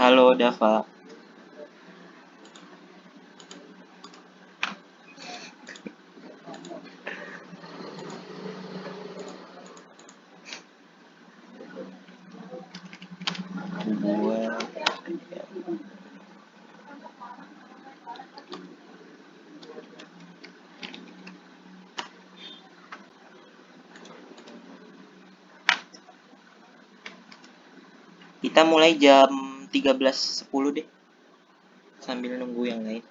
Halo Dava. Buat kita mulai jam 13.10 deh, sambil nunggu yang lain.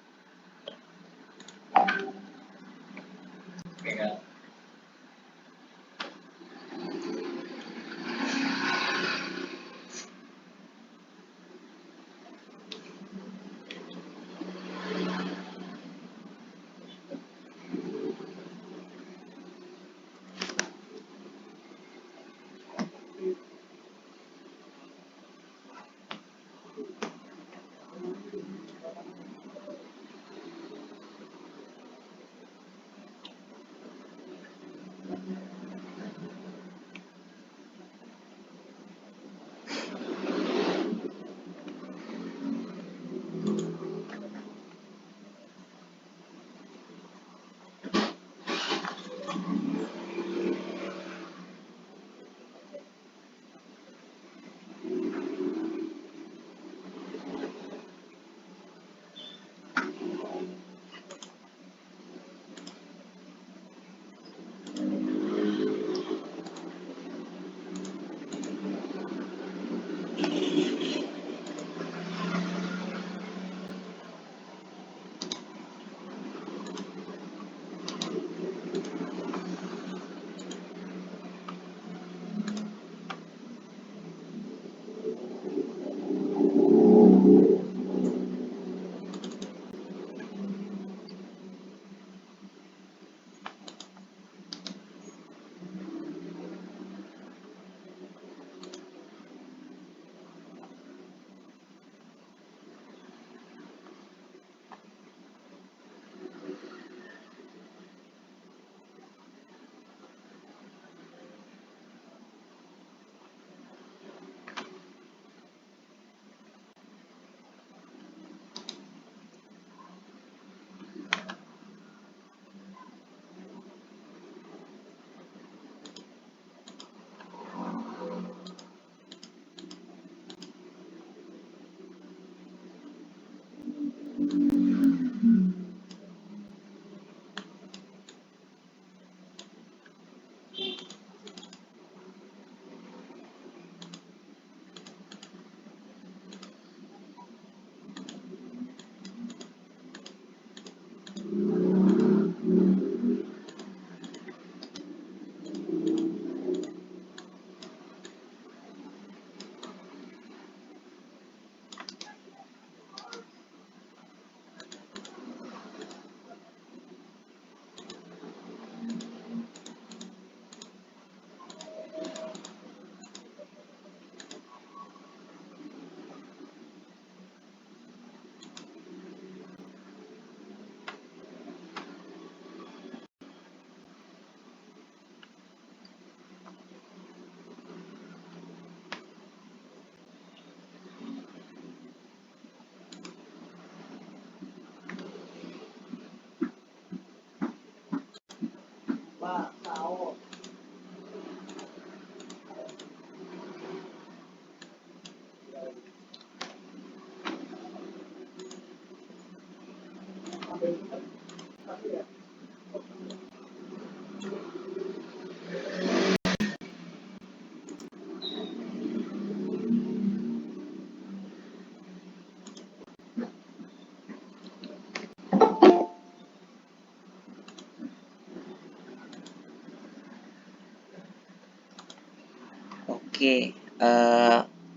Oke,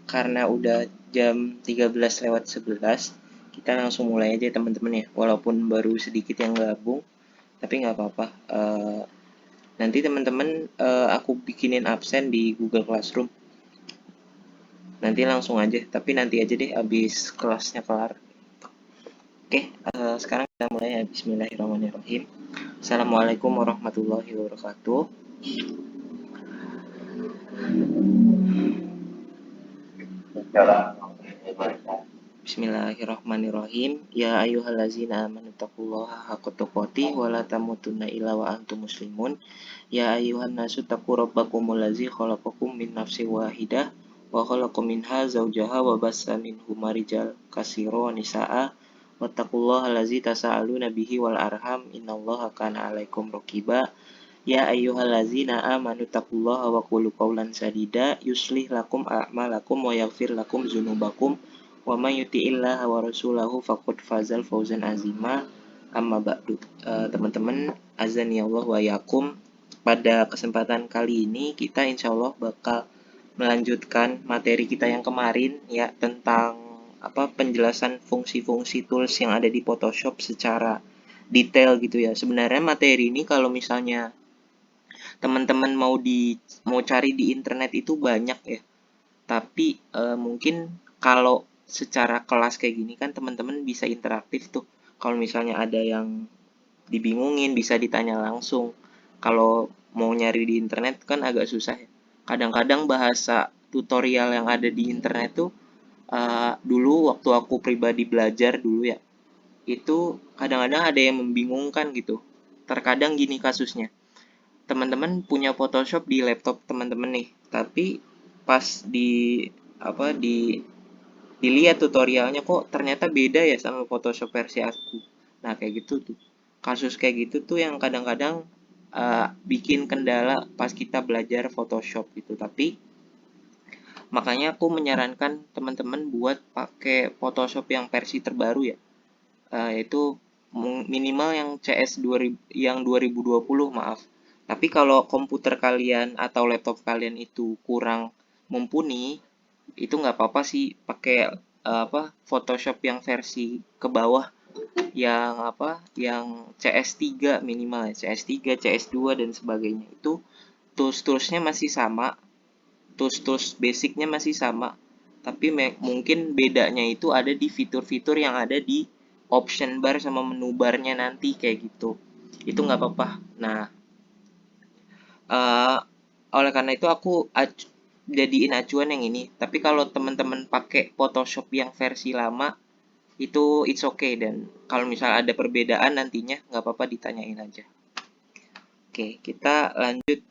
karena udah jam 13:11, kita langsung mulai aja teman-teman ya. Walaupun baru sedikit yang gabung, tapi nggak apa-apa. Nanti teman-teman aku bikinin absen di Google Classroom. Nanti langsung aja, tapi nanti aja deh abis kelasnya kelar. Oke, sekarang kita mulai ya. Bismillahirrahmanirrahim. Assalamualaikum warahmatullahi wabarakatuh. Bismillahirrahmanirrahim. Ya ayyuhallazina amanu taqullaha haqqa tuqatih wa la tamutunna illa wa antum muslimun. Ya ayyuhan nasu taqu rabbakumul ladzi khalaqakum min nafsin wahidah wa khalaqa minha zawjaha wa bassa minhuma rijal katsiran wa nisaa. Wattaqullaha allazi tasaaluna bihi wal arham innallaha kana 'alaikum raqiba. Ya ayyuhallazina amanu taqullaha wa qulu qawlan sadida yuslih lakum a'malakum wa yaghfir lakum dzunubakum wa may yuti'illaha wa rasulahu faqad fazal fawzan azima. Amma ba'du. Teman-teman, azan ya Allah wa yakum. Pada kesempatan kali ini kita insya Allah bakal melanjutkan materi kita yang kemarin ya tentang penjelasan fungsi-fungsi tools yang ada di Photoshop secara detail gitu ya. Sebenarnya materi ini kalau misalnya teman-teman mau cari di internet itu banyak ya. Tapi mungkin kalau secara kelas kayak gini kan teman-teman bisa interaktif tuh. Kalau misalnya ada yang dibingungin bisa ditanya langsung. Kalau mau nyari di internet kan agak susah ya. Kadang-kadang bahasa tutorial yang ada di internet tuh dulu waktu aku pribadi belajar dulu ya, itu kadang-kadang ada yang membingungkan gitu. Terkadang gini kasusnya, teman-teman punya Photoshop di laptop teman-teman nih, tapi pas dilihat tutorialnya kok ternyata beda ya sama Photoshop versi aku. Nah, kayak gitu tuh. Kasus kayak gitu tuh yang kadang-kadang bikin kendala pas kita belajar Photoshop gitu. Tapi makanya aku menyarankan teman-teman buat pakai Photoshop yang versi terbaru ya. Yaitu minimal yang CS 2000, yang 2020 maaf. Tapi kalau komputer kalian atau laptop kalian itu kurang mumpuni, itu nggak apa-apa sih pakai Photoshop yang versi ke bawah yang yang CS3 minimal ya, CS3, CS2 dan sebagainya. Itu tools-toolsnya masih sama, tools-tools basicnya masih sama, tapi mungkin bedanya itu ada di fitur-fitur yang ada di option bar sama menu barnya nanti kayak gitu. Itu nggak apa-apa. Nah, uh, oleh karena itu aku jadiin acuan yang ini. Tapi kalau teman-teman pakai Photoshop yang versi lama, itu it's okay. Dan kalau misalnya ada perbedaan nantinya, nggak apa-apa ditanyain aja. Oke, kita lanjut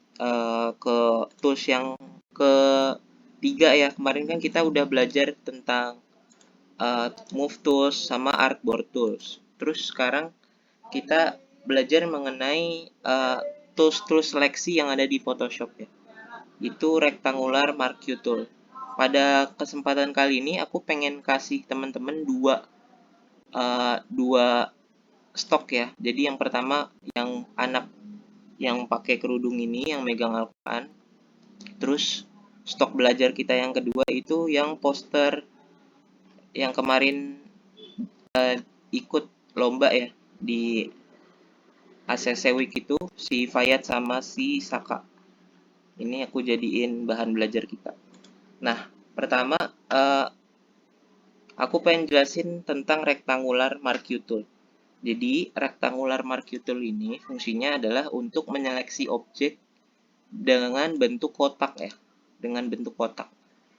ke tools yang ketiga ya. Kemarin kan kita udah belajar tentang Move Tools sama Artboard Tools. Terus sekarang kita belajar mengenai tools-tools seleksi yang ada di Photoshop ya. Itu Rectangular Marquee Tool. Pada kesempatan kali ini aku pengen kasih teman-teman dua stok ya. Jadi yang pertama yang anak yang pakai kerudung ini yang megang Al-Quran. Terus stok belajar kita yang kedua itu yang poster yang kemarin ikut lomba ya di ACC Week itu si Fayat sama si Saka. Ini aku jadiin bahan belajar kita. Nah, pertama aku pengen jelasin tentang Rectangular Marquee Tool. Jadi, Rectangular Marquee Tool ini fungsinya adalah untuk menyeleksi objek dengan bentuk kotak ya, dengan bentuk kotak.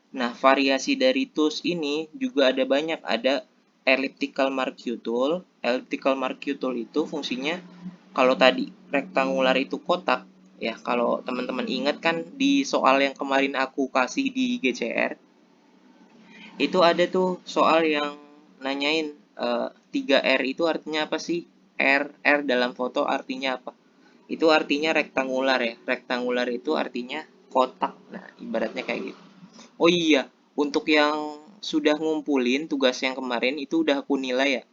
Nah, variasi dari tools ini juga ada banyak. Ada elliptical marquee tool. Elliptical marquee tool itu fungsinya kalau tadi rektangular itu kotak, ya kalau teman-teman ingat kan di soal yang kemarin aku kasih di GCR, itu ada tuh soal yang nanyain 3R itu artinya apa sih? R dalam foto artinya apa? Itu artinya rektangular ya. Rektangular itu artinya kotak. Nah, ibaratnya kayak gitu. Oh iya, untuk yang sudah ngumpulin tugas yang kemarin itu udah aku nilai ya.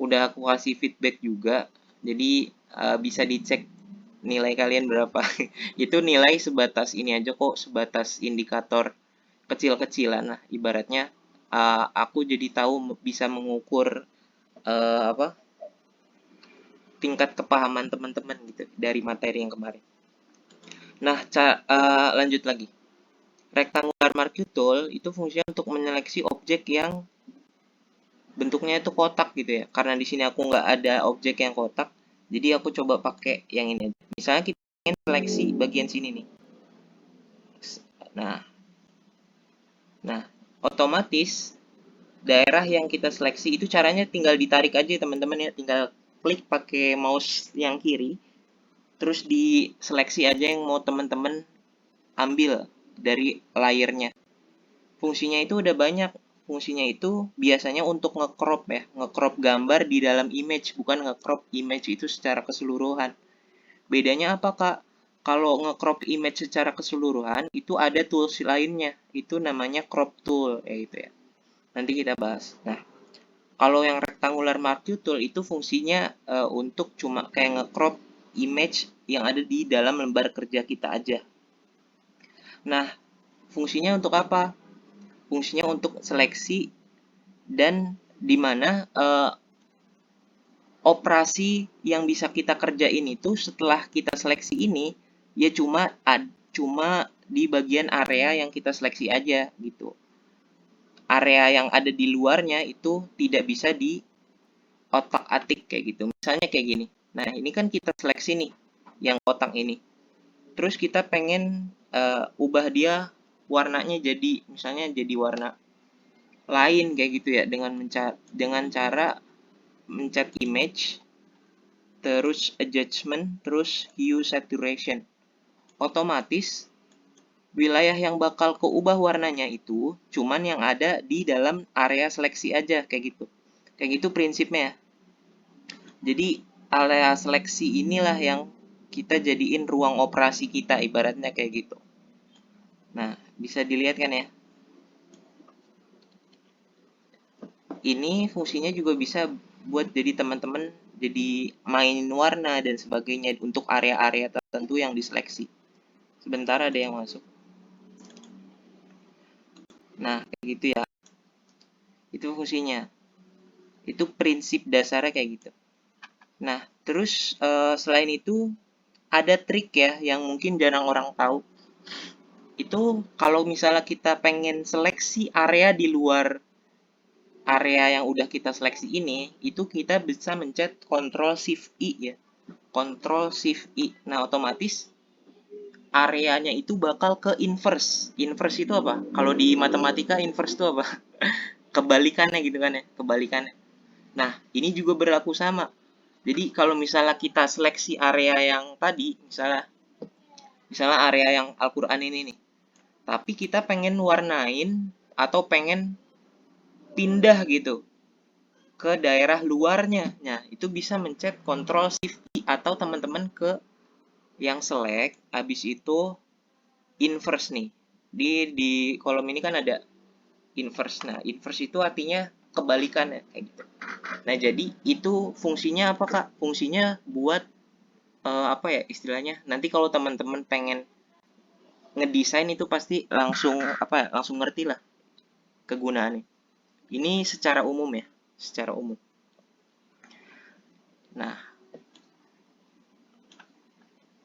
Udah aku kasih feedback juga. Jadi bisa dicek nilai kalian berapa. Itu nilai sebatas ini aja kok, sebatas indikator kecil-kecilan. Nah, ibaratnya aku jadi tahu bisa mengukur apa tingkat kepahaman teman-teman gitu dari materi yang kemarin. Nah, lanjut lagi. Rectangular marquee tool itu fungsinya untuk menyeleksi objek yang bentuknya itu kotak gitu ya. Karena di sini aku nggak ada objek yang kotak, jadi aku coba pakai yang ini aja. Misalnya kita ingin seleksi bagian sini nih. Nah, nah, otomatis daerah yang kita seleksi itu caranya tinggal ditarik aja teman-teman ya, tinggal klik pakai mouse yang kiri, terus diseleksi aja yang mau teman-teman ambil dari layernya. Fungsinya itu udah banyak. Fungsinya itu biasanya untuk nge-crop ya, nge-crop gambar di dalam image, bukan nge-crop image itu secara keseluruhan. Bedanya apa, Kak? Kalau nge-crop image secara keseluruhan, itu ada tools lainnya. Itu namanya crop tool, ya itu ya. Nanti kita bahas. Nah, kalau yang rectangular marquee tool itu fungsinya untuk cuma kayak nge-crop image yang ada di dalam lembar kerja kita aja. Nah, fungsinya untuk apa? Fungsinya untuk seleksi dan di mana operasi yang bisa kita kerjain itu setelah kita seleksi ini ya cuma di bagian area yang kita seleksi aja gitu. Area yang ada di luarnya itu tidak bisa di otak-atik kayak gitu. Misalnya kayak gini. Nah, ini kan kita seleksi nih yang kotak ini. Terus kita pengen ubah dia warnanya jadi misalnya jadi warna lain kayak gitu ya dengan cara mencet image, terus adjustment, terus hue saturation. Otomatis wilayah yang bakal keubah warnanya itu cuman yang ada di dalam area seleksi aja kayak gitu. Kayak gitu prinsipnya. Jadi area seleksi inilah yang kita jadiin ruang operasi kita ibaratnya kayak gitu. Nah, bisa dilihat kan ya. Ini fungsinya juga bisa buat jadi teman-teman jadi main warna dan sebagainya untuk area-area tertentu yang diseleksi. Sebentar ada yang masuk. Nah, kayak gitu ya. Itu fungsinya. Itu prinsip dasarnya kayak gitu. Nah, terus selain itu ada trik ya yang mungkin jarang orang tahu. Itu kalau misalnya kita pengen seleksi area di luar area yang udah kita seleksi ini, itu kita bisa mencet Ctrl Shift I ya. Ctrl Shift I. Nah, otomatis areanya itu bakal ke inverse. Inverse itu apa? Kalau di matematika inverse itu apa? Kebalikannya gitu kan ya, kebalikannya. Nah, ini juga berlaku sama. Jadi kalau misalnya kita seleksi area yang tadi, misalnya area yang Al-Qur'an ini nih. Tapi kita pengen warnain atau pengen pindah gitu ke daerah luarnya. Nah, itu bisa mencet Ctrl Shift I atau teman-teman ke yang select, habis itu inverse nih. Di kolom ini kan ada inverse. Nah, inverse itu artinya kebalikan ya, kayak gitu. Nah, jadi itu fungsinya apa, Kak? Fungsinya buat apa ya istilahnya? Nanti kalau teman-teman pengen ngedesain itu pasti langsung apa ya? Langsung ngerti lah kegunaannya. Ini secara umum ya, secara umum. Nah,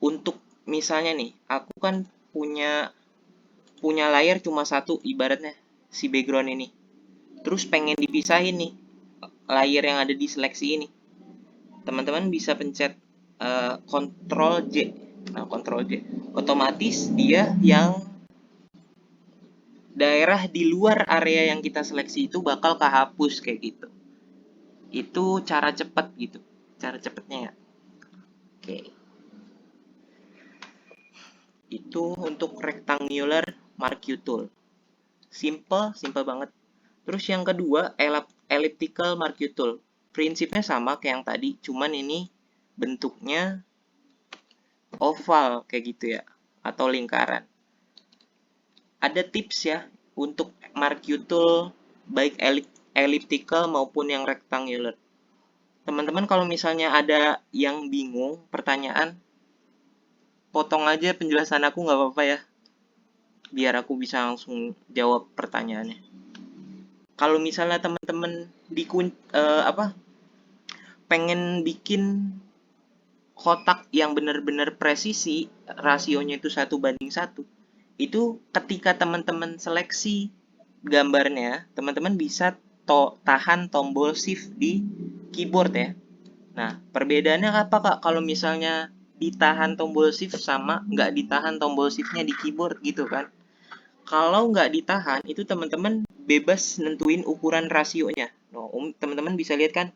untuk misalnya nih, aku kan punya punya layar cuma satu ibaratnya si background ini. Terus pengen dipisahin nih layer yang ada di seleksi ini. Teman-teman bisa pencet Ctrl J. Nah, Ctrl J. Otomatis dia yang daerah di luar area yang kita seleksi itu bakal kehapus kayak gitu. Itu cara cepat gitu. Cara cepatnya ya. Oke. Itu untuk rectangular marquee tool. Simple banget. Terus yang kedua, elliptical marquee tool. Prinsipnya sama kayak yang tadi, cuman ini bentuknya oval kayak gitu ya, atau lingkaran. Ada tips ya untuk marquee tool baik elliptical maupun yang rectangular. Teman-teman kalau misalnya ada yang bingung, pertanyaan, potong aja penjelasan aku nggak apa-apa ya, biar aku bisa langsung jawab pertanyaannya. Kalau misalnya teman-teman pengen bikin kotak yang benar-benar presisi, rasionya itu 1:1, itu ketika teman-teman seleksi gambarnya, teman-teman bisa tahan tombol shift di keyboard ya. Nah, perbedaannya apa, Kak? Kalau misalnya ditahan tombol shift sama nggak ditahan tombol shiftnya di keyboard gitu kan? Kalau nggak ditahan, itu teman-teman bebas nentuin ukuran rasionya. No, teman-teman bisa lihat kan,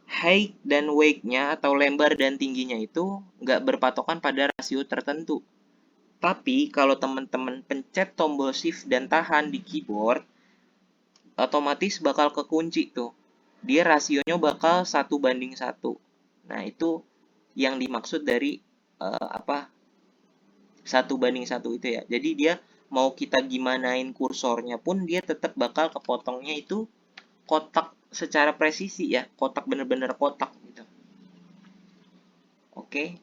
height dan weight-nya atau lebar dan tingginya itu nggak berpatokan pada rasio tertentu. Tapi kalau teman-teman pencet tombol shift dan tahan di keyboard, otomatis bakal kekunci tuh. Dia rasionya bakal 1:1. Nah, itu yang dimaksud dari apa 1:1 itu ya. Jadi dia mau kita gimanain kursornya pun dia tetap bakal kepotongnya itu kotak secara presisi ya, kotak bener-bener kotak gitu. Oke,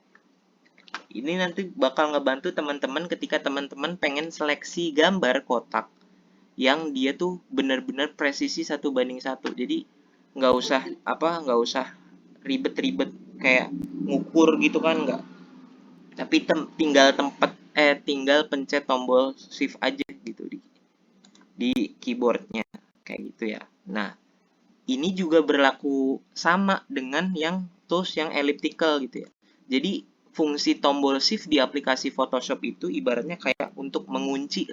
ini nanti bakal ngebantu teman-teman ketika teman-teman pengen seleksi gambar kotak yang dia tuh bener-bener presisi 1:1. Jadi nggak usah ribet-ribet kayak ngukur gitu kan, nggak. Tapi tinggal pencet tombol shift aja gitu di keyboardnya kayak gitu ya. Nah, ini juga berlaku sama dengan yang tools yang elliptical gitu ya. Jadi fungsi tombol shift di aplikasi Photoshop itu ibaratnya kayak untuk mengunci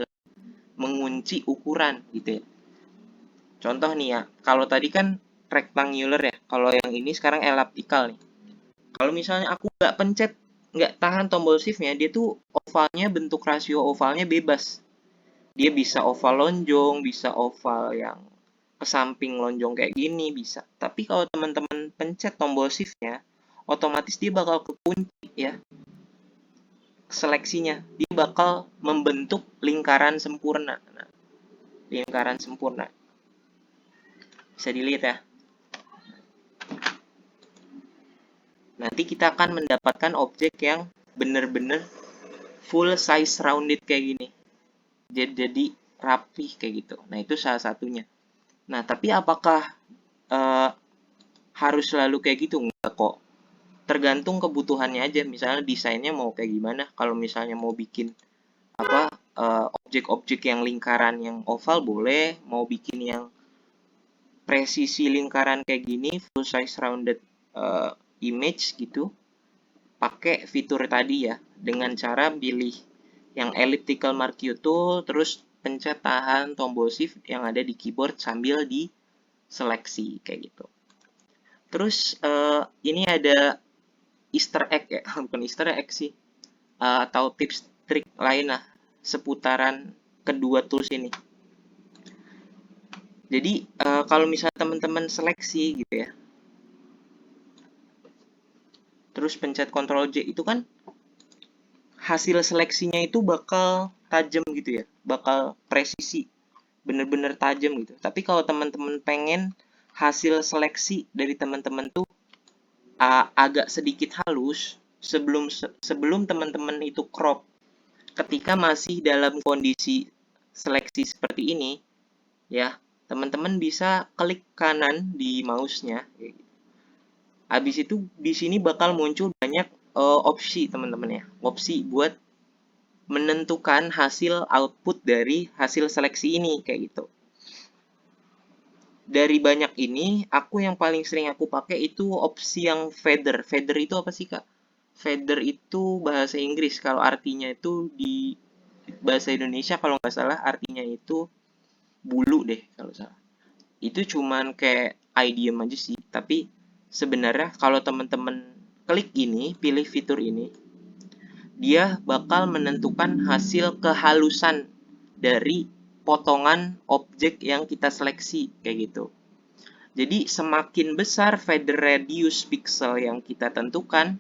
ukuran gitu ya. Contoh nih ya, kalau tadi kan rectangular ya, kalau yang ini sekarang elliptical nih. Kalau misalnya aku nggak tahan tombol shift-nya, dia tuh ovalnya, bentuk rasio ovalnya bebas. Dia bisa oval lonjong, bisa oval yang ke samping lonjong kayak gini, bisa. Tapi kalau teman-teman pencet tombol shift-nya, otomatis dia bakal kekunci ya seleksinya. Dia bakal membentuk lingkaran sempurna. Nah, lingkaran sempurna. Bisa dilihat ya. Nanti kita akan mendapatkan objek yang benar-benar full size rounded kayak gini. Jadi rapih kayak gitu. Nah, itu salah satunya. Nah, tapi apakah uh, harus selalu kayak gitu? Enggak kok. Tergantung kebutuhannya aja. Misalnya desainnya mau kayak gimana. Kalau misalnya mau bikin objek-objek yang lingkaran yang oval boleh, mau bikin yang presisi lingkaran kayak gini, full size rounded image gitu, pakai fitur tadi ya, dengan cara pilih yang elliptical marquee tool, terus pencet tahan tombol shift yang ada di keyboard sambil diseleksi kayak gitu. Terus ini ada Easter egg ya, bukan Easter egg sih, atau tips trik lain lah seputaran kedua tools ini. Jadi kalau misalnya teman-teman seleksi gitu ya, terus pencet Ctrl J itu kan hasil seleksinya itu bakal tajam gitu ya, bakal presisi, bener-bener tajam gitu. Tapi kalau teman-teman pengen hasil seleksi dari teman-teman tuh agak sedikit halus sebelum teman-teman itu crop, ketika masih dalam kondisi seleksi seperti ini ya, teman-teman bisa klik kanan di mouse-nya. Habis itu di sini bakal muncul banyak opsi teman-teman ya, opsi buat menentukan hasil output dari hasil seleksi ini kayak gitu. Dari banyak ini, aku yang paling sering aku pakai itu opsi yang feather. Feather itu apa sih, Kak? Feather itu bahasa Inggris. Kalau artinya itu di bahasa Indonesia kalau nggak salah artinya itu bulu deh kalau salah. Itu cuman kayak idiom aja sih. Tapi sebenarnya kalau teman-teman klik ini, pilih fitur ini, dia bakal menentukan hasil kehalusan dari potongan objek yang kita seleksi kayak gitu. Jadi semakin besar feather radius pixel yang kita tentukan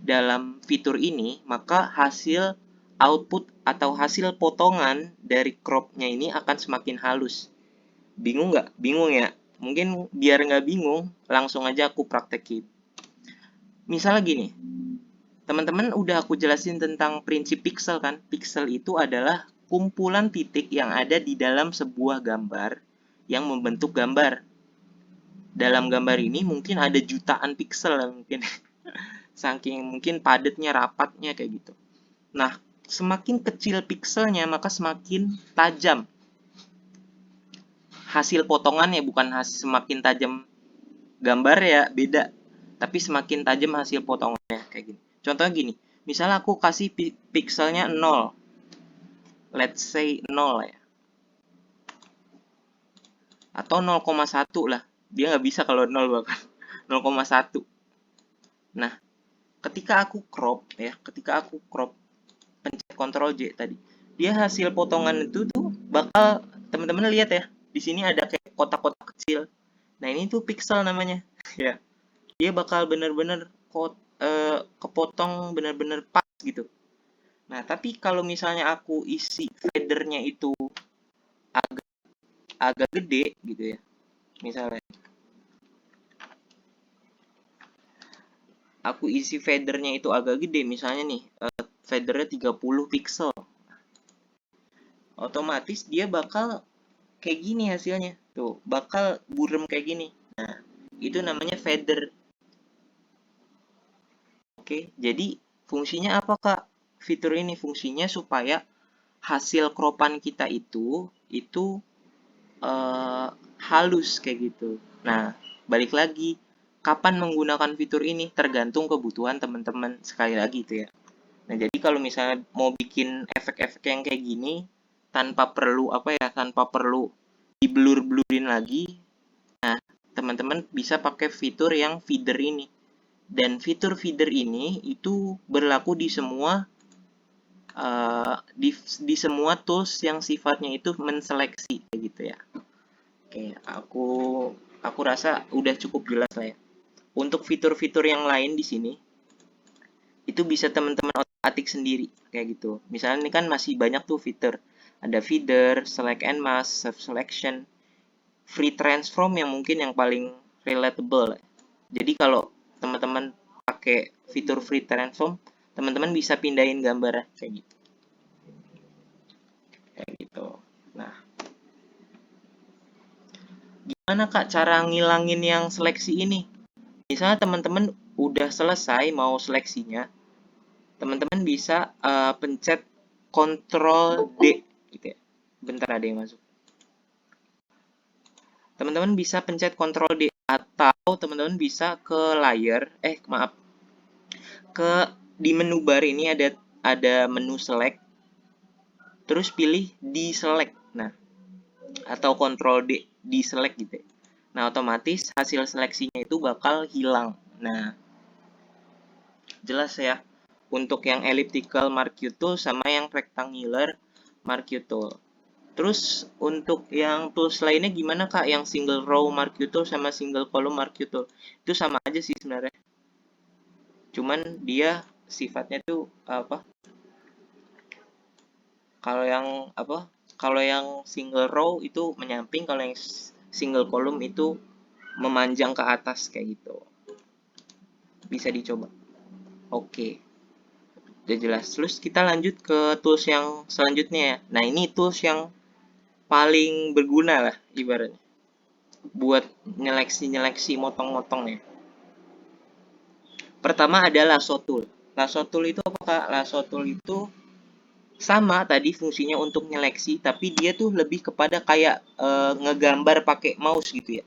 dalam fitur ini, maka hasil output atau hasil potongan dari cropnya ini akan semakin halus. Bingung nggak? Bingung ya? Mungkin biar nggak bingung, langsung aja aku praktekin. Misalnya gini, teman-teman udah aku jelasin tentang prinsip pixel kan? Pixel itu adalah kumpulan titik yang ada di dalam sebuah gambar yang membentuk gambar. Dalam gambar ini mungkin ada jutaan pixel mungkin. Saking mungkin padatnya, rapatnya kayak gitu. Nah, semakin kecil pixelnya maka semakin tajam hasil potongannya, bukan semakin tajam gambar ya, beda. Tapi semakin tajam hasil potongannya kayak gini. Contohnya gini, misalnya aku kasih pixelnya 0. let's say 0 ya, atau 0,1 lah. Dia nggak bisa kalau 0 bahkan 0,1. Nah, ketika aku crop pencet Ctrl J tadi, dia hasil potongan itu tuh bakal teman-teman lihat ya. Di sini ada kayak kotak-kotak kecil. Nah, ini tuh pixel namanya. Ya, dia bakal bener-bener kepotong bener-bener pas gitu. Nah, tapi kalau misalnya aku isi fadernya itu agak agak gede gitu ya. Misalnya aku isi fadernya itu agak gede, misalnya nih fadernya 30 pixel. Otomatis dia bakal kayak gini hasilnya. Tuh, bakal burem kayak gini. Nah, itu namanya fader. Oke, jadi fungsinya apa, Kak? Fitur ini fungsinya supaya hasil kropan kita itu halus kayak gitu. Nah, balik lagi, kapan menggunakan fitur ini tergantung kebutuhan teman-teman sekali lagi itu ya. Nah, jadi kalau misalnya mau bikin efek-efek yang kayak gini tanpa perlu di-blur-blurin lagi, nah, teman-teman bisa pakai fitur yang feeder ini. Dan fitur feeder ini itu berlaku di semua di semua tools yang sifatnya itu menseleksi kayak gitu ya. Oke, aku rasa udah cukup jelas lah ya. Untuk fitur-fitur yang lain di sini itu bisa teman-teman atik sendiri kayak gitu. Misalnya ini kan masih banyak tuh fitur. Ada feeder, select and mask, self selection, free transform yang mungkin yang paling relatable. Jadi kalau teman-teman pakai fitur free transform, teman-teman bisa pindahin gambar kayak gitu. Kayak gitu. Nah, gimana Kak cara ngilangin yang seleksi ini? Misalnya teman-teman udah selesai mau seleksinya, teman-teman bisa pencet Ctrl D gitu ya. Bentar, ada yang masuk. Teman-teman bisa pencet Ctrl D atau teman-teman bisa ke layar, maaf, ke di menu bar ini ada menu select, terus pilih deselect. Nah, atau Ctrl D deselect gitu ya. Nah, otomatis hasil seleksinya itu bakal hilang. Nah, jelas ya. Untuk yang elliptical marquee tool sama yang rectangular marquee tool. Terus untuk yang tools lainnya gimana Kak? Yang single row marquee tool sama single column marquee tool. Itu sama aja sih sebenarnya. Cuman dia sifatnya tuh apa? Kalau yang apa? Kalau yang single row itu menyamping, kalau yang single column itu memanjang ke atas kayak gitu. Bisa dicoba. Oke, udah jelas. Terus kita lanjut ke tools yang selanjutnya ya. Nah, ini tools yang paling berguna lah ibaratnya buat nyeleksi motong-motong ya. Pertama ada lasso tool. Lasso tool itu apa Kak? Lasso tool itu sama tadi fungsinya untuk nyeleksi, tapi dia tuh lebih kepada kayak ngegambar pakai mouse gitu ya.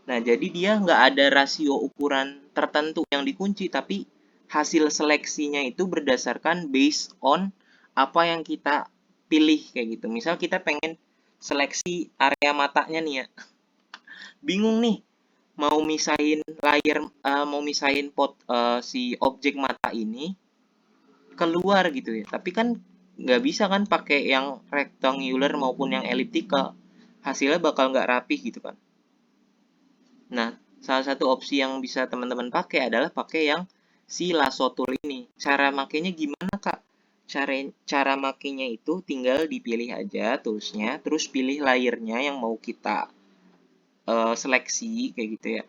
Nah, jadi dia nggak ada rasio ukuran tertentu yang dikunci, tapi hasil seleksinya itu berdasarkan based on apa yang kita pilih kayak gitu. Misal kita pengen seleksi area matanya nih ya. Bingung nih mau misahin layar, mau misahin si objek mata ini keluar gitu ya. Tapi kan nggak bisa kan pakai yang rectangular maupun yang elliptical. Hasilnya bakal nggak rapih gitu kan. Nah, salah satu opsi yang bisa teman-teman pakai adalah pakai yang si lasso tool ini. Cara makainya gimana, Kak? Cara makainya itu tinggal dipilih aja toolsnya, terus pilih layernya yang mau kita seleksi kayak gitu ya.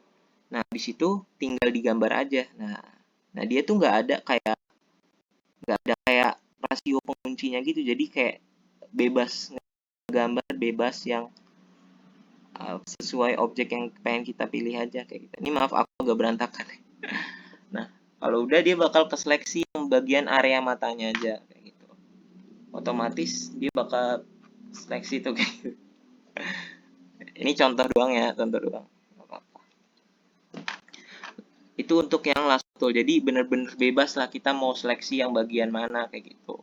Nah, di situ tinggal digambar aja. Nah, dia tuh nggak ada kayak rasio penguncinya gitu. Jadi kayak bebas gambar, bebas yang sesuai objek yang pengen kita pilih aja kayak gitu. Ini maaf aku agak berantakan. Nah, kalau udah dia bakal ke seleksi yang bagian area matanya aja kayak gitu. Otomatis dia bakal seleksi tuh kayak gitu. Ini contoh doang ya, contoh doang. Itu untuk yang last tool. Jadi bener-bener bebas lah kita mau seleksi yang bagian mana kayak gitu.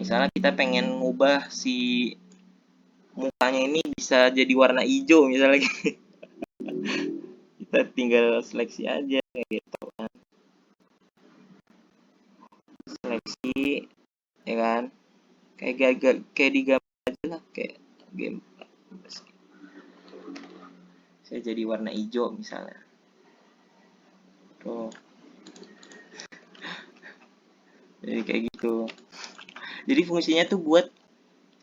Misalnya kita pengen ngubah si mukanya ini bisa jadi warna hijau misalnya, kita tinggal seleksi aja kayak gitu kan. Seleksi ya kan, kayak di gambar aja lah, kayak game. Saya jadi warna hijau misalnya tuh, jadi kayak gitu. Jadi fungsinya tuh buat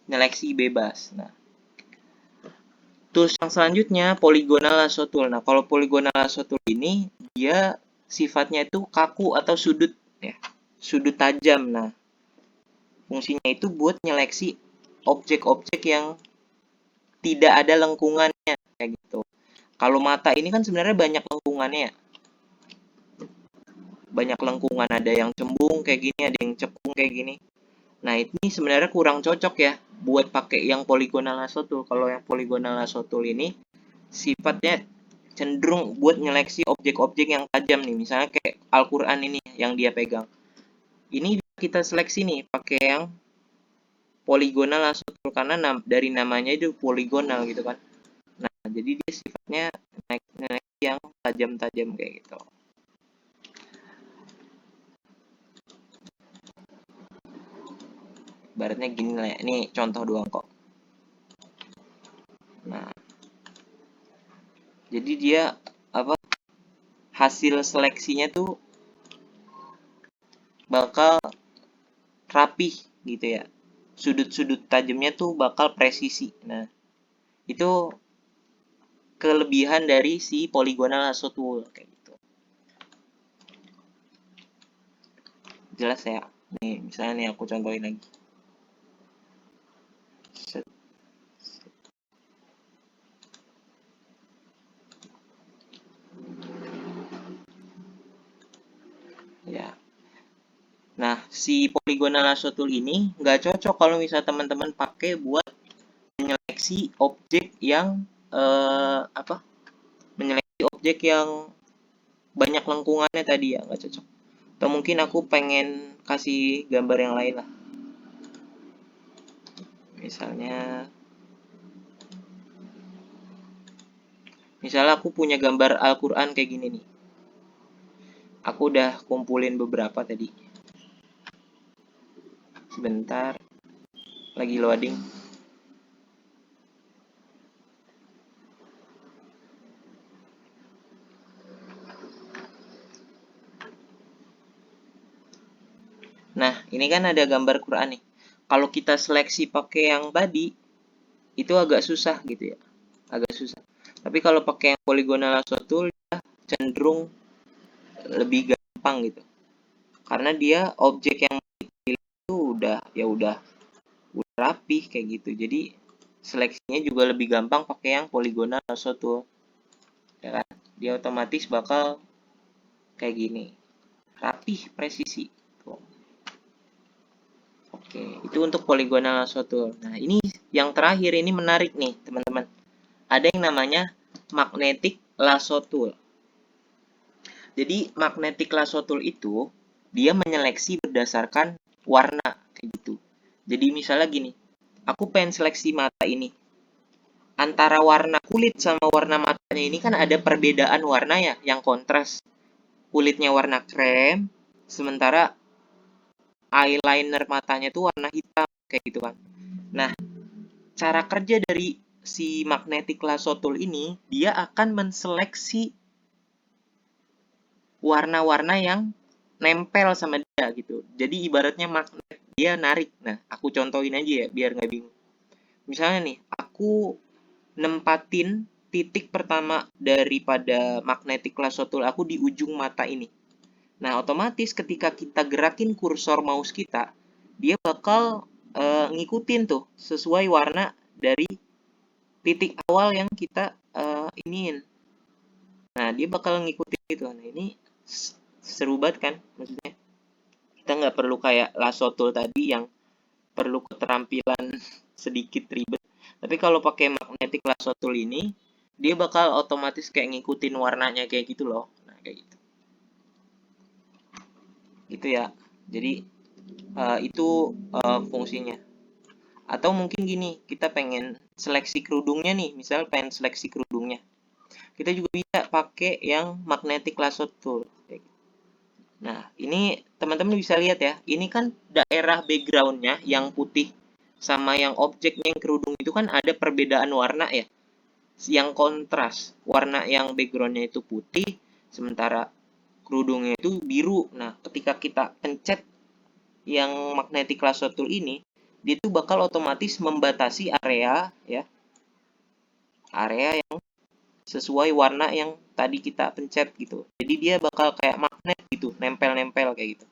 nyeleksi bebas. Nah, tools yang selanjutnya polygonal lasso tool. Nah, kalau polygonal lasso tool ini dia sifatnya itu kaku atau sudut ya, sudut tajam. Nah, fungsinya itu buat nyeleksi objek-objek yang tidak ada lengkungannya kayak gitu. Kalau mata ini kan sebenarnya banyak lengkungannya ya. Banyak lengkungan, ada yang cembung kayak gini, ada yang cekung kayak gini. Nah, ini sebenarnya kurang cocok ya buat pakai yang polygonal lasso tool. Kalau yang polygonal lasso tool ini sifatnya cenderung buat nyeleksi objek-objek yang tajam nih. Misalnya kayak Al-Qur'an ini yang dia pegang. Ini kita seleksi nih pakai yang polygonal lasso tool karena dari namanya itu poligonal gitu kan. Nah, jadi dia sifatnya nyeleksi yang tajam-tajam kayak gitu. Baratnya gini lah ya. Ini contoh doang kok. Nah, jadi dia apa, hasil seleksinya tuh bakal rapih gitu ya. Sudut-sudut tajamnya tuh bakal presisi. Nah, itu kelebihan dari si polygonal lasso tool kayak gitu. Jelas ya? Nih, misalnya nih aku contohin lagi. Set. Ya. Nah, si polygonal lasso tool ini nggak cocok kalau misalnya teman-teman pakai buat menyeleksi objek yang apa? Menyeleksi objek yang banyak lengkungannya tadi ya, nggak cocok. Atau mungkin aku pengen kasih gambar yang lain lah. Misalnya aku punya gambar Al-Quran kayak gini nih. Aku udah kumpulin beberapa tadi. Sebentar, lagi loading. Nah, ini kan ada gambar Quran nih. Kalau kita seleksi pakai yang tadi, itu agak susah gitu ya. Agak susah. Tapi kalau pakai yang polygonal lasso tool, dia cenderung lebih gampang gitu. Karena dia objek yang dipilih itu udah rapih kayak gitu. Jadi seleksinya juga lebih gampang pakai yang polygonal lasso tool. Ya kan? Dia otomatis bakal kayak gini. Rapih, presisi. Tuh. Oke, itu untuk polygonal lasso tool. Nah, ini yang terakhir ini menarik nih, teman-teman. Ada yang namanya magnetic lasso tool. Jadi, magnetic lasso tool itu dia menyeleksi berdasarkan warna kayak gitu. Jadi, misalnya gini, aku pengen seleksi mata ini. Antara warna kulit sama warna matanya ini kan ada perbedaan warna ya, yang kontras. Kulitnya warna krem, sementara eyeliner matanya tuh warna hitam kayak gitu kan. Nah, cara kerja dari si magnetic lasso tool ini, dia akan menseleksi warna-warna yang nempel sama dia gitu. Jadi ibaratnya magnet, dia narik. Nah, aku contohin aja ya biar nggak bingung. Misalnya nih, aku nempatin titik pertama daripada magnetic lasso tool aku di ujung mata ini. Nah, otomatis ketika kita gerakin kursor mouse kita, dia bakal ngikutin tuh sesuai warna dari titik awal yang kita iniin. Nah, dia bakal ngikutin itu. Nah, ini seru banget kan maksudnya. Kita nggak perlu kayak lasso tool tadi yang perlu keterampilan sedikit ribet. Tapi kalau pakai magnetic lasso tool ini, dia bakal otomatis kayak ngikutin warnanya kayak gitu loh. Nah, kayak gitu. Gitu ya. Jadi Itu fungsinya. Atau mungkin gini, kita pengen seleksi kerudungnya nih, misal pengen seleksi kerudungnya. Kita juga bisa pakai yang magnetic lasso tool. Nah, ini teman-teman bisa lihat ya, ini kan daerah backgroundnya yang putih sama yang objeknya yang kerudung itu kan ada perbedaan warna ya. Yang kontras, warna yang backgroundnya itu putih, sementara kerudungnya itu biru. Nah, ketika kita pencet yang magnetic lasso tool ini, dia itu bakal otomatis membatasi area ya, area yang sesuai warna yang tadi kita pencet gitu. Jadi dia bakal kayak magnet gitu, nempel-nempel kayak gitu.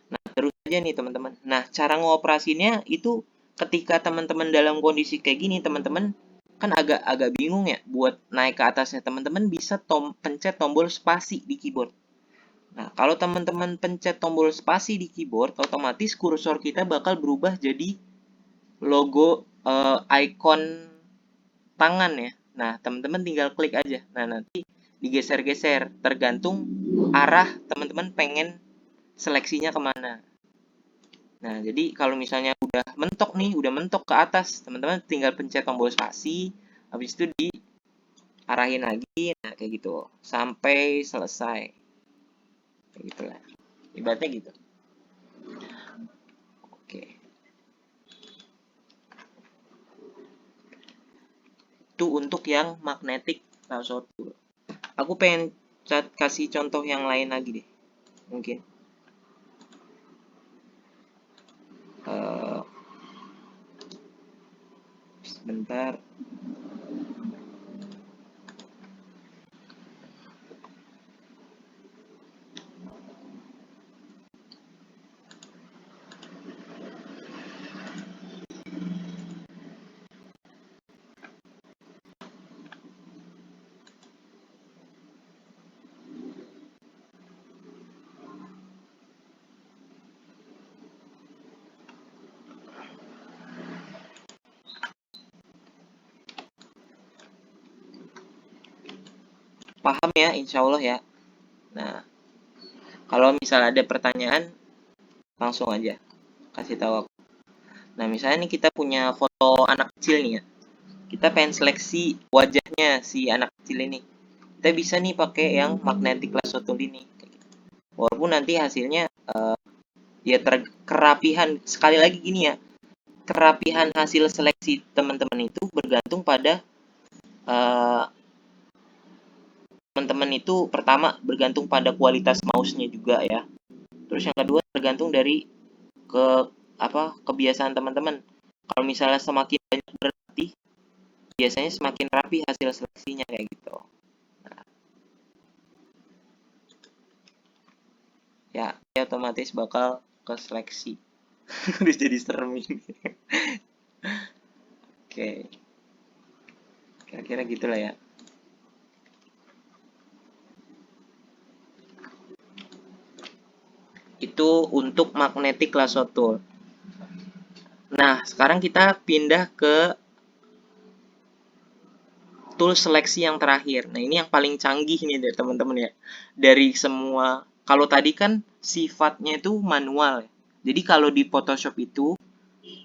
Nah, terus aja nih teman-teman. Nah, cara ngoperasinya itu ketika teman-teman dalam kondisi kayak gini, teman-teman kan agak bingung ya buat naik ke atasnya. Teman-teman bisa pencet tombol spasi di keyboard. Nah, kalau teman-teman pencet tombol spasi di keyboard, otomatis kursor kita bakal berubah jadi logo icon tangan ya. Nah, teman-teman tinggal klik aja. Nah, nanti digeser-geser tergantung arah teman-teman pengen seleksinya kemana. Nah, jadi kalau misalnya udah mentok nih, udah mentok ke atas, teman-teman tinggal pencet tombol spasi, habis itu diarahin lagi, nah kayak gitu, sampai selesai. Kayak gitu lah. Ibaratnya gitu. Oke. Itu untuk yang magnetic lasso tool. Aku pengen kasih contoh yang lain lagi deh. Mungkin. Uh, Sebentar. Paham ya, insya Allah ya. Nah, kalau misalnya ada pertanyaan, langsung aja kasih tahu aku. Nah, misalnya nih kita punya foto anak kecil nih ya. Kita pengen seleksi wajahnya si anak kecil ini. Kita bisa nih pakai yang magnetic lasso tool ini. Walaupun nanti hasilnya ya kerapihan, sekali lagi gini ya, kerapihan hasil seleksi teman-teman itu bergantung pada teman-teman itu pertama bergantung pada kualitas mouse-nya juga ya. Terus yang kedua tergantung dari ke kebiasaan teman-teman. Kalau misalnya semakin banyak berlatih, biasanya semakin rapi hasil seleksinya kayak gitu. Ya, ya otomatis bakal ke seleksi. Udah jadi serem ini. Oke, kira-kira gitulah ya. Itu untuk magnetic lasso tool. Nah, sekarang kita pindah ke tool seleksi yang terakhir. Nah, ini yang paling canggih nih dari teman-teman ya. Dari semua, kalau tadi kan sifatnya itu manual ya. Jadi kalau di Photoshop itu,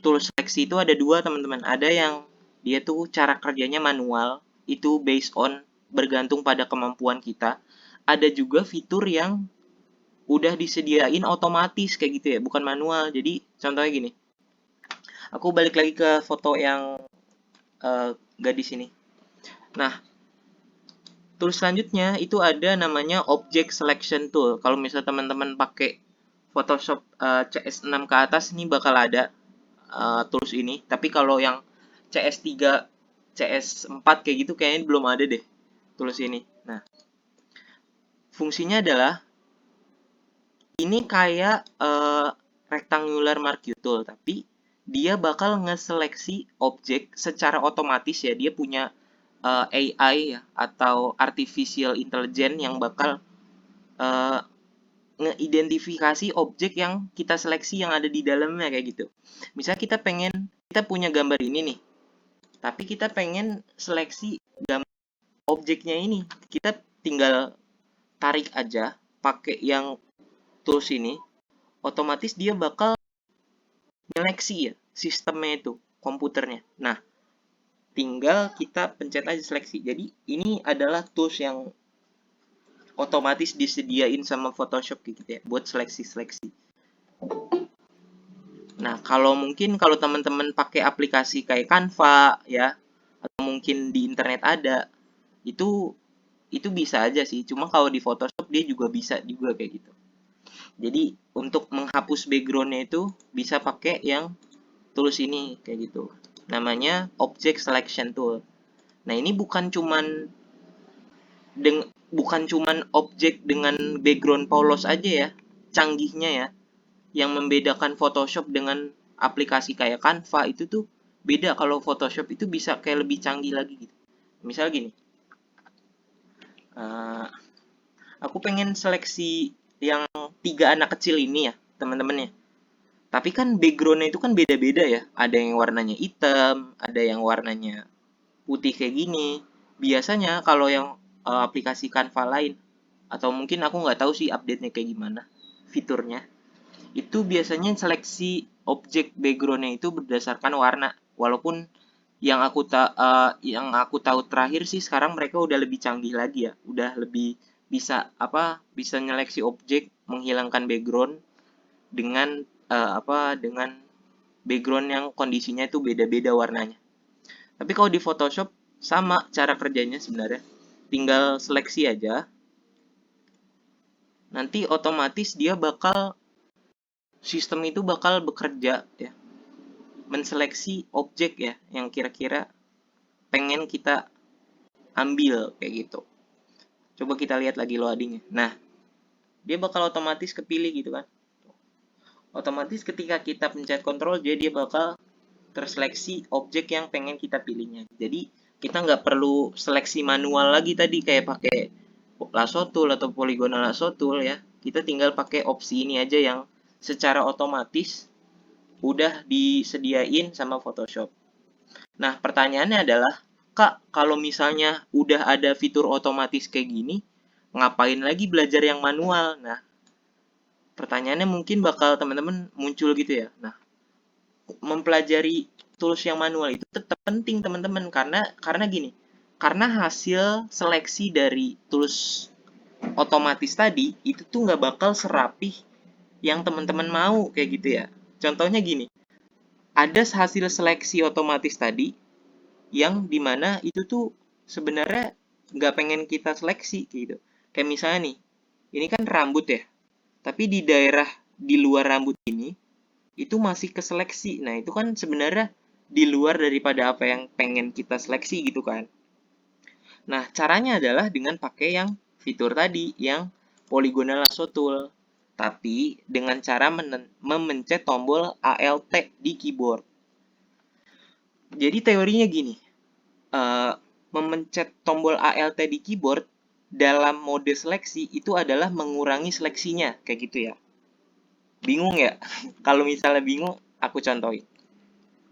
tool seleksi itu ada dua teman-teman. Ada yang dia tuh cara kerjanya manual, itu based on bergantung pada kemampuan kita. Ada juga fitur yang udah disediain otomatis kayak gitu ya, bukan manual. Jadi contohnya gini, aku balik lagi ke foto yang gadis ini. Nah, tool selanjutnya itu ada namanya Object Selection Tool. Kalau misalnya teman-teman pakai Photoshop CS6 ke atas, ini bakal ada tools ini. Tapi kalau yang CS3, CS4 kayak gitu kayaknya belum ada deh tools ini. Nah, fungsinya adalah ini kayak rectangular marquee tool, tapi dia bakal ngeseleksi objek secara otomatis ya. Dia punya AI ya, atau artificial intelligence yang bakal ngeidentifikasi objek yang kita seleksi yang ada di dalamnya kayak gitu. Misalnya kita punya gambar ini nih, tapi kita pengen seleksi gambar objeknya ini. Kita tinggal tarik aja pakai yang tools ini, otomatis dia bakal nyeleksi ya sistemnya itu, komputernya. Nah, tinggal kita pencet aja seleksi. Jadi ini adalah tools yang otomatis disediain sama Photoshop gitu ya, buat seleksi-seleksi. Nah, kalau teman-teman pakai aplikasi kayak Canva ya, atau mungkin di internet ada, itu bisa aja sih. Cuma kalau di Photoshop dia juga bisa juga kayak gitu. Jadi untuk menghapus backgroundnya itu bisa pakai yang tools ini kayak gitu. Namanya Object Selection Tool. Nah, ini bukan cuman objek dengan background polos aja ya, canggihnya ya. Yang membedakan Photoshop dengan aplikasi kayak Canva itu tuh beda. Kalau Photoshop itu bisa kayak lebih canggih lagi gitu. Misal gini, uh, aku pengen seleksi yang 3 anak kecil ini ya, teman-teman ya. Tapi kan backgroundnya itu kan beda-beda ya. Ada yang warnanya hitam, ada yang warnanya putih kayak gini. Biasanya kalau yang aplikasi Canva lain, atau mungkin aku nggak tahu sih update-nya kayak gimana, fiturnya, itu biasanya seleksi objek background-nya itu berdasarkan warna. Walaupun yang aku tahu terakhir sih sekarang mereka udah lebih canggih lagi ya, udah lebih bisa nyeleksi objek, menghilangkan background dengan dengan background yang kondisinya itu beda-beda warnanya. Tapi kalau di Photoshop sama cara kerjanya sebenarnya. Tinggal seleksi aja. Nanti otomatis sistem itu bakal bekerja ya, menseleksi objek ya yang kira-kira pengen kita ambil kayak gitu. Coba kita lihat lagi loadingnya. Nah, dia bakal otomatis kepilih gitu kan. Otomatis ketika kita pencet Ctrl J, dia bakal terseleksi objek yang pengen kita pilihnya. Jadi kita nggak perlu seleksi manual lagi tadi kayak pakai lasso tool atau polygonal lasso tool ya. Kita tinggal pakai opsi ini aja yang secara otomatis udah disediain sama Photoshop. Nah, pertanyaannya adalah, Kak, kalau misalnya udah ada fitur otomatis kayak gini, ngapain lagi belajar yang manual? Nah, pertanyaannya mungkin bakal teman-teman muncul gitu ya. Nah, mempelajari tools yang manual itu tetap penting teman-teman karena gini. Karena hasil seleksi dari tools otomatis tadi itu tuh nggak bakal serapih yang teman-teman mau kayak gitu ya. Contohnya gini, ada hasil seleksi otomatis tadi yang dimana itu tuh sebenarnya nggak pengen kita seleksi gitu. Kayak misalnya nih, ini kan rambut ya, tapi di daerah di luar rambut ini itu masih keseleksi. Nah, itu kan sebenarnya di luar daripada apa yang pengen kita seleksi gitu kan. Nah, caranya adalah dengan pakai yang fitur tadi, yang polygonal lasso tool. Tapi dengan cara memencet tombol Alt di keyboard. Jadi teorinya gini, memencet tombol Alt di keyboard dalam mode seleksi itu adalah mengurangi seleksinya, kayak gitu ya. Bingung ya? Kalau misalnya bingung, aku contohin.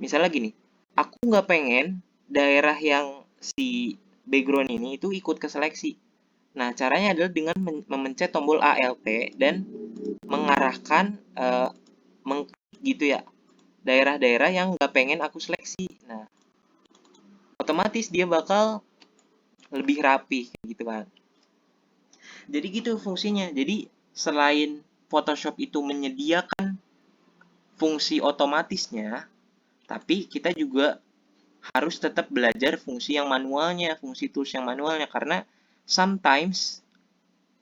Misalnya gini, aku nggak pengen daerah yang si background ini itu ikut ke seleksi. Nah, caranya adalah dengan memencet tombol Alt dan mengarahkan gitu ya, daerah-daerah yang nggak pengen aku seleksi. Nah, otomatis dia bakal lebih rapi gitu kan. Jadi gitu fungsinya. Jadi selain Photoshop itu menyediakan fungsi otomatisnya, tapi kita juga harus tetap belajar fungsi yang manualnya, fungsi tools yang manualnya, karena sometimes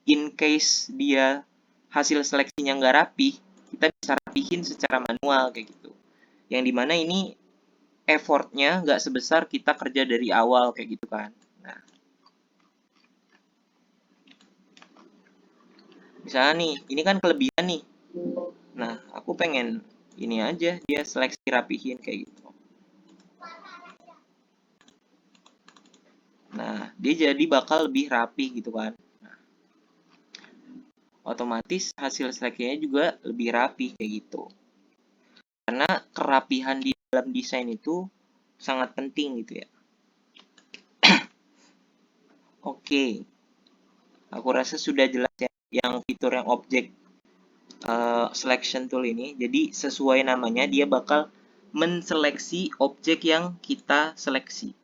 in case dia hasil seleksinya nggak rapi, kita bisa rapihin secara manual kayak gitu. Yang dimana ini effortnya nggak sebesar kita kerja dari awal kayak gitu kan. Nah, misalnya nih, ini kan kelebihan nih. Nah, aku pengen ini aja, dia seleksi rapihin kayak gitu. Nah, dia jadi bakal lebih rapi gitu kan. Nah, otomatis hasil seleksinya juga lebih rapi kayak gitu. Karena kerapihan di dalam desain itu sangat penting gitu ya. Oke, aku rasa sudah jelas ya yang fitur yang objek selection tool ini. Jadi sesuai namanya dia bakal menseleksi objek yang kita seleksi.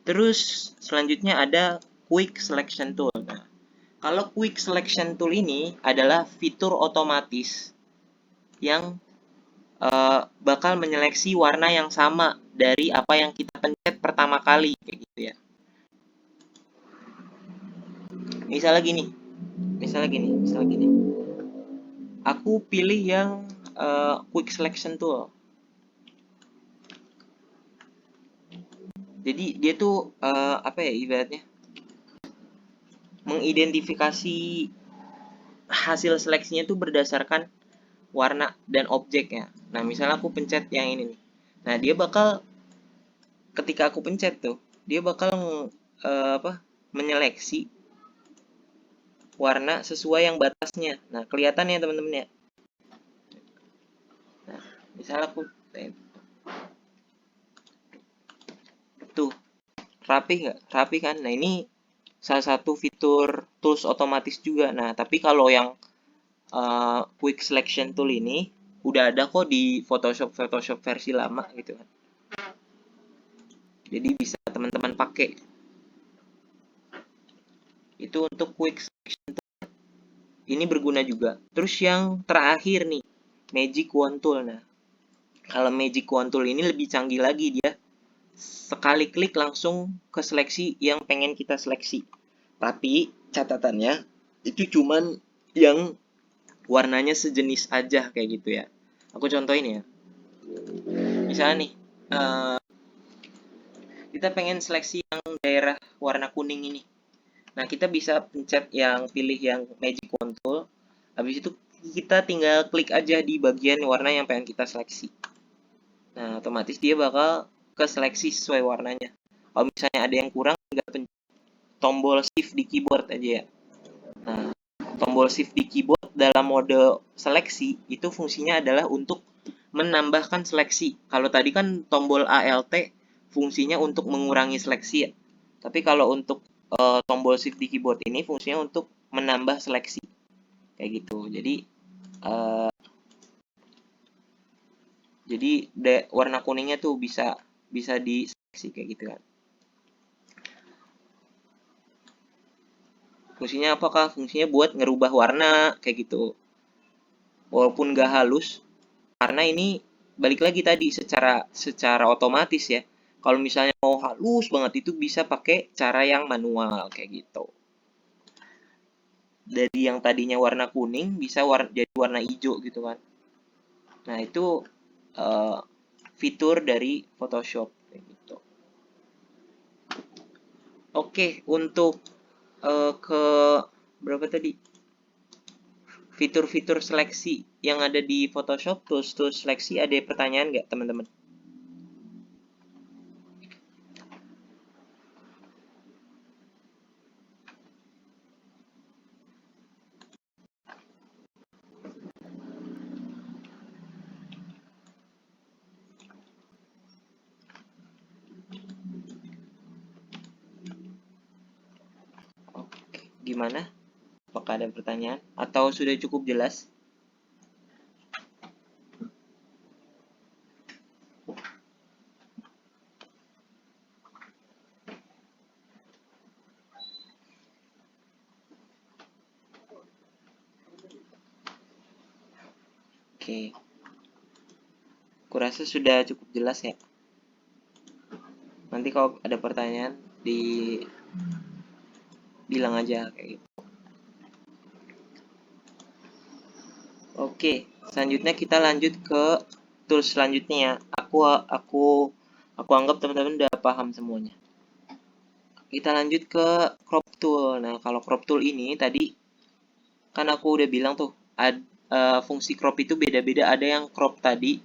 Terus selanjutnya ada quick selection tool. Nah, kalau quick selection tool ini adalah fitur otomatis yang bakal menyeleksi warna yang sama dari apa yang kita pencet pertama kali kayak gitu ya. Misalnya gini. Aku pilih yang quick selection tool. Jadi dia tuh apa ya ibaratnya mengidentifikasi hasil seleksinya tuh berdasarkan warna dan objeknya. Nah, misalnya aku pencet yang ini nih. Nah, dia bakal ketika aku pencet tuh, dia bakal menyeleksi warna sesuai yang batasnya. Nah, kelihatan ya teman-teman ya. Nah, misalnya aku tuh rapi nggak? Rapi kan? Nah, ini salah satu fitur tools otomatis juga. Nah, tapi kalau yang quick selection tool ini udah ada kok di Photoshop versi lama gitu kan. Jadi bisa teman-teman pakai. Itu untuk quick selection tool. Ini berguna juga. Terus yang terakhir nih, Magic Wand Tool. Nah, kalau Magic Wand Tool ini lebih canggih lagi dia. Sekali klik langsung ke seleksi yang pengen kita seleksi. Tapi catatannya itu cuman yang warnanya sejenis aja kayak gitu ya. Aku contohin ya. Misalnya nih, kita pengen seleksi yang daerah warna kuning ini. Nah, kita bisa pencet yang pilih yang Magic Wand Tool. Habis itu kita tinggal klik aja di bagian warna yang pengen kita seleksi. Nah, otomatis dia bakal ke seleksi sesuai warnanya. Kalau misalnya ada yang kurang, tinggal pencet tombol shift di keyboard aja ya. Nah, tombol shift di keyboard dalam mode seleksi itu fungsinya adalah untuk menambahkan seleksi. Kalau tadi kan tombol ALT fungsinya untuk mengurangi seleksi ya. Tapi kalau untuk tombol shift di keyboard ini fungsinya untuk menambah seleksi. Kayak gitu. Jadi warna kuningnya tuh bisa diseleksi kayak gitu kan. Fungsinya apakah? Fungsinya buat ngerubah warna kayak gitu. Walaupun nggak halus, karena ini balik lagi tadi secara otomatis ya. Kalau misalnya mau halus banget itu bisa pakai cara yang manual kayak gitu. Dari yang tadinya warna kuning bisa jadi warna hijau gitu kan. Nah, itu fitur dari Photoshop kayak gitu. Oke, untuk ke berapa tadi? Fitur-fitur seleksi yang ada di Photoshop, tools seleksi, ada pertanyaan nggak teman-teman? Oke, gimana? Apakah ada pertanyaan? Atau sudah cukup jelas? Oke, kurasa sudah cukup jelas ya. Nanti kalau ada pertanyaan bilang aja kayak gitu. Oke, selanjutnya kita lanjut ke tools selanjutnya ya. Aku anggap teman-teman udah paham semuanya. Kita lanjut ke crop tool. Nah, kalau crop tool ini tadi kan aku udah bilang tuh fungsi crop itu beda-beda. Ada yang crop tadi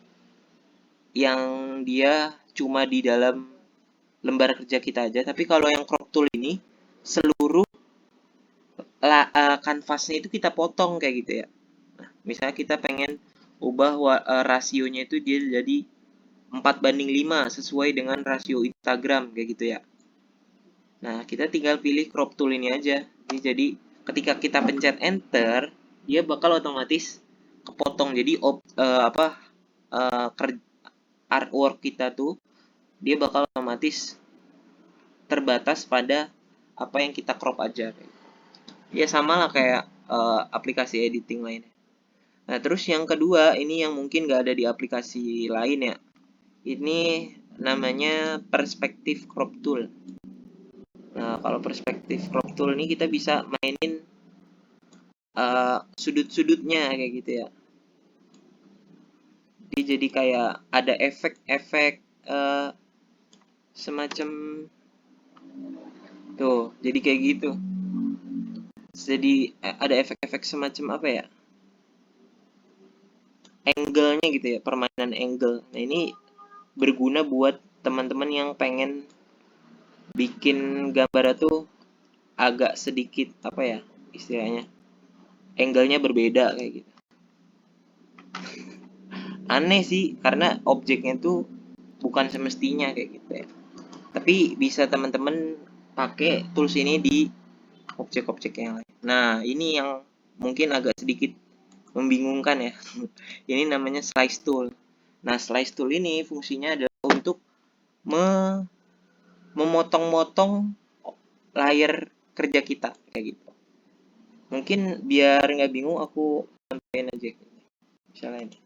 yang dia cuma di dalam lembar kerja kita aja. Tapi kalau yang crop tool ini seluruh kanvasnya itu kita potong kayak gitu ya. Nah, misalnya kita pengen ubah rasionya itu dia jadi 4:5 sesuai dengan rasio Instagram kayak gitu ya. Nah, kita tinggal pilih crop tool ini aja. Jadi ketika kita pencet enter, dia bakal otomatis kepotong. Jadi artwork kita tuh dia bakal otomatis terbatas pada apa yang kita crop aja. Ya sama lah kayak aplikasi editing lainnya. Nah, terus yang kedua, ini yang mungkin nggak ada di aplikasi lain ya. Ini namanya perspective crop tool. Nah, kalau perspective crop tool ini kita bisa mainin sudut-sudutnya kayak gitu ya. Jadi kayak ada efek-efek semacam tuh, jadi kayak gitu. Jadi ada efek-efek semacam apa ya? Angle-nya gitu ya, permainan angle. Nah, ini berguna buat teman-teman yang pengen bikin gambar tuh agak sedikit apa ya istilahnya, angle-nya berbeda kayak gitu. Aneh sih karena objeknya tuh bukan semestinya kayak gitu ya. Tapi bisa teman-teman pakai tools ini di objek-objek yang lain. Nah, ini yang mungkin agak sedikit membingungkan ya. Ini namanya slice tool. Nah, slice tool ini fungsinya adalah untuk memotong-motong layar kerja kita kayak gitu. Mungkin biar nggak bingung aku contohin aja. Misalnya ini.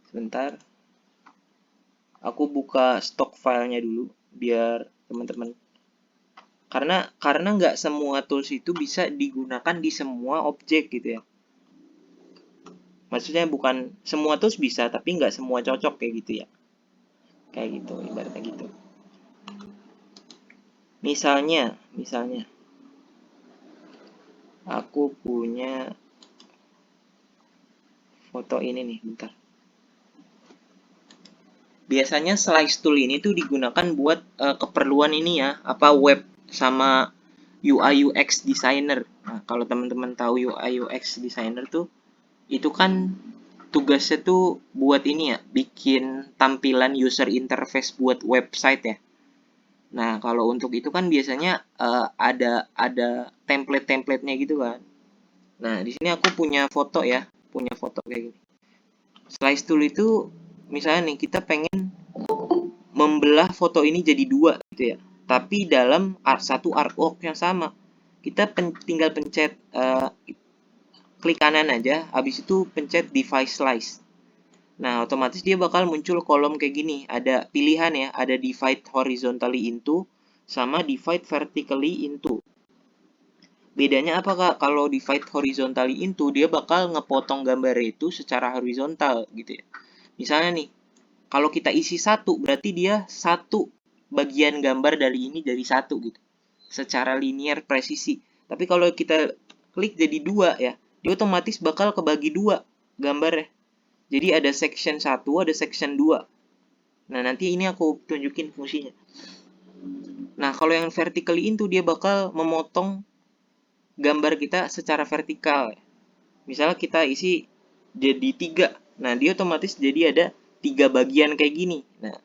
Sebentar. Aku buka stock filenya dulu biar teman-teman. Karena nggak semua tools itu bisa digunakan di semua objek gitu ya. Maksudnya bukan semua tools bisa, tapi nggak semua cocok kayak gitu ya. Kayak gitu, ibaratnya gitu. Misalnya, aku punya foto ini nih, bentar. Biasanya slice tool ini tuh digunakan buat keperluan ini ya, apa web sama UI UX designer. Nah, kalau teman-teman tahu UI UX designer tuh itu kan tugasnya tuh buat ini ya, bikin tampilan user interface buat website ya. Nah, kalau untuk itu kan biasanya ada template-templatenya gitu kan. Nah, di sini aku punya foto ya, punya foto kayak gini. Slice tool itu misalnya nih kita pengen membelah foto ini jadi dua gitu ya. Tapi dalam satu artwork yang sama. Kita tinggal pencet klik kanan aja, habis itu pencet device slice. Nah, otomatis dia bakal muncul kolom kayak gini. Ada pilihan ya, ada divide horizontally into sama divide vertically into. Bedanya apa Kak? Kalau divide horizontally into, dia bakal ngepotong gambar itu secara horizontal gitu ya. Misalnya nih, kalau kita isi satu, berarti dia satu bagian gambar dari ini dari satu gitu. Secara linear presisi. Tapi kalau kita klik jadi dua ya, dia otomatis bakal kebagi dua gambarnya. Jadi ada section 1, ada section 2. Nah, nanti ini aku tunjukin fungsinya. Nah, kalau yang vertically into dia bakal memotong gambar kita secara vertikal. Misalnya kita isi jadi 3. Nah, dia otomatis jadi ada 3 bagian kayak gini. Nah,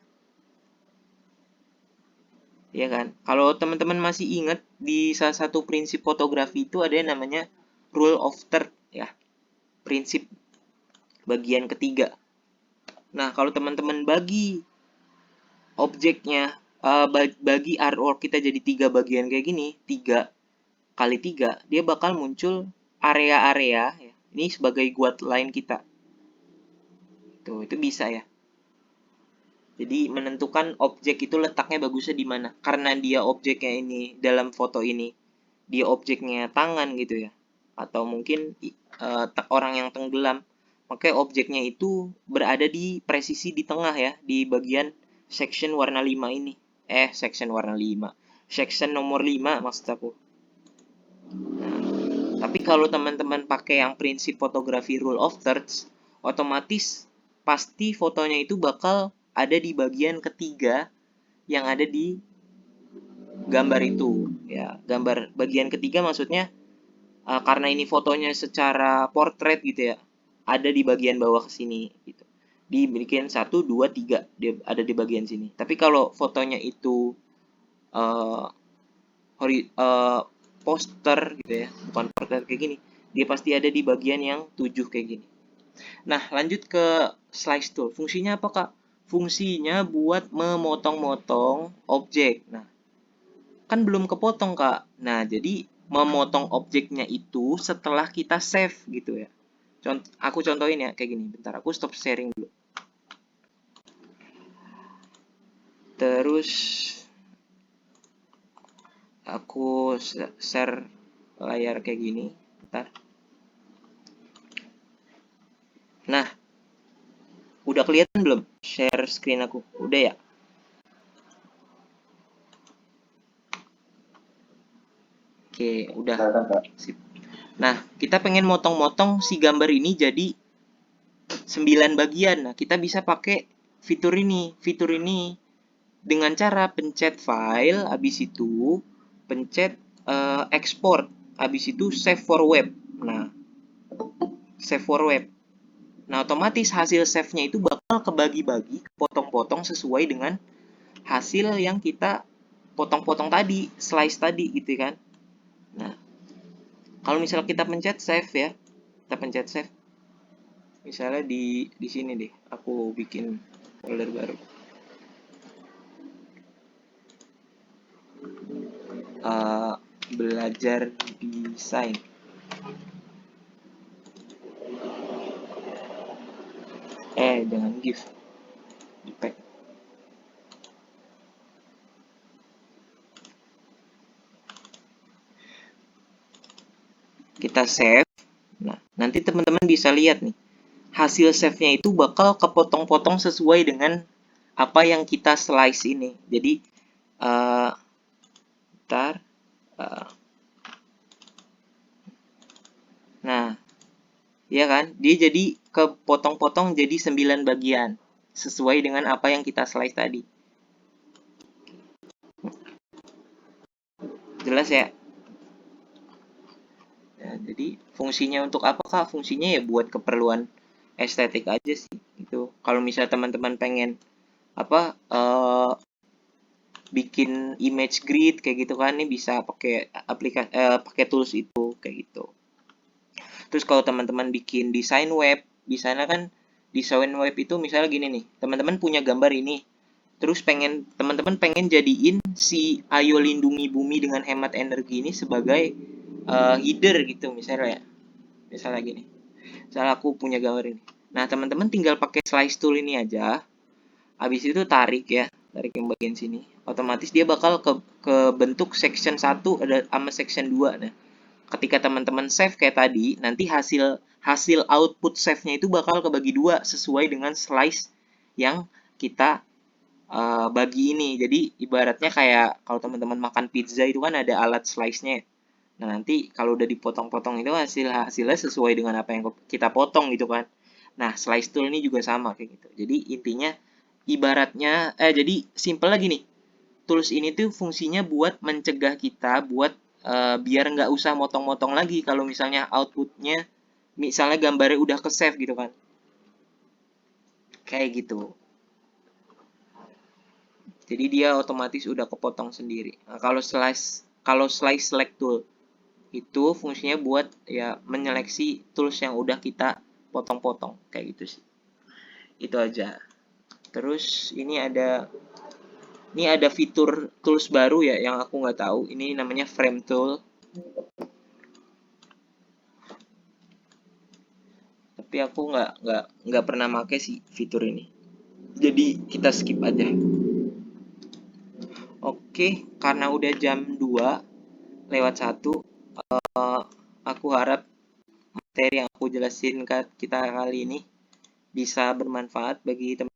ya kan? Kalau teman-teman masih ingat di salah satu prinsip fotografi itu ada yang namanya rule of third ya. Prinsip bagian ketiga. Nah, kalau teman-teman bagi objeknya bagi artwork kita jadi 3 bagian kayak gini, 3 kali 3, dia bakal muncul area-area ya. Ini sebagai guideline kita. Tuh, itu bisa ya. Jadi menentukan objek itu letaknya bagusnya di mana. Karena dia objeknya ini dalam foto ini dia objeknya tangan gitu ya. Atau mungkin orang yang tenggelam. Makanya objeknya itu berada di presisi di tengah ya, di bagian section warna 5 ini. Section warna 5. Section nomor 5 maksud aku. Nah, tapi kalau teman-teman pakai yang prinsip fotografi rule of thirds, otomatis pasti fotonya itu bakal ada di bagian ketiga yang ada di gambar itu. Ya, gambar bagian ketiga maksudnya karena ini fotonya secara portrait gitu ya, ada di bagian bawah sini gitu. Dibikin 1, 2, 3 dia ada di bagian sini. Tapi kalau fotonya itu uh, poster gitu ya, bukan portrait kayak gini, Dia pasti ada di bagian yang 7 kayak gini. Nah, lanjut ke slice tool. Fungsinya apa, Kak? Fungsinya buat memotong-motong objek. Nah, kan belum kepotong, Kak. Nah, jadi memotong objeknya itu setelah kita save gitu ya. Aku contohin ya kayak gini. Bentar, aku stop sharing dulu. Terus aku share layar kayak gini. Bentar. Nah, udah kelihatan belum share screen aku? Udah ya? Oke, udah. Sip. Nah, kita pengen motong-motong si gambar ini jadi 9 bagian. Nah, kita bisa pakai fitur ini. Fitur ini dengan cara pencet file, habis itu pencet export, habis itu save for web. Nah, save for web. Nah, otomatis hasil save-nya itu bakal kebagi-bagi, potong-potong sesuai dengan hasil yang kita potong-potong tadi, slice tadi gitu kan. Nah, kalau misalnya kita pencet save ya, kita pencet save. Misalnya di sini deh, aku bikin folder baru. Belajar desain. Jangan give. Di pack. Kita save. Nah, nanti teman-teman bisa lihat nih. Hasil save-nya itu bakal kepotong-potong sesuai dengan apa yang kita slice ini. Jadi, ntar. Nah, ya kan? Dia jadi kepotong-potong jadi 9 bagian. Sesuai dengan apa yang kita slice tadi. Jelas ya? Nah, jadi fungsinya untuk apa, Kak? Fungsinya ya buat keperluan estetik aja sih. Itu. Kalau misalnya teman-teman pengen apa bikin image grid kayak gitu kan, ini bisa pakai aplikasi pakai tools itu kayak gitu. Terus kalau teman-teman bikin desain web, di sana kan desain web itu misalnya gini nih, teman-teman punya gambar ini, terus teman-teman pengen jadiin si Ayo Lindungi Bumi dengan Hemat Energi ini sebagai header gitu misalnya ya. Misalnya gini. Misalnya aku punya gambar ini. Nah, teman-teman tinggal pakai slice tool ini aja. Habis itu tarik ya, tarik yang bagian sini. Otomatis dia bakal ke bentuk section 1 ada sama section 2. Nah, ketika teman-teman save kayak tadi, nanti hasil hasil output save-nya itu bakal kebagi dua sesuai dengan slice yang kita bagi ini. Jadi ibaratnya kayak kalau teman-teman makan pizza itu kan ada alat slice-nya. Nah, nanti kalau udah dipotong-potong itu hasilnya sesuai dengan apa yang kita potong gitu kan. Nah, slice tool ini juga sama kayak gitu. Jadi intinya ibaratnya jadi simple lagi nih. Tools ini tuh fungsinya buat mencegah kita buat biar nggak usah motong-motong lagi kalau misalnya outputnya misalnya gambarnya udah ke save gitu kan. Kayak gitu. Jadi dia otomatis udah kepotong sendiri. Nah, kalau slice select tool itu fungsinya buat ya menyeleksi tools yang udah kita potong-potong kayak gitu sih. Itu aja. Terus ini ada fitur tools baru ya yang aku nggak tahu. Ini namanya frame tool. Tapi aku nggak pernah make sih fitur ini. Jadi kita skip aja. Oke, karena udah jam 2:01, aku harap materi yang aku jelasin ke kita kali ini bisa bermanfaat bagi teman-teman.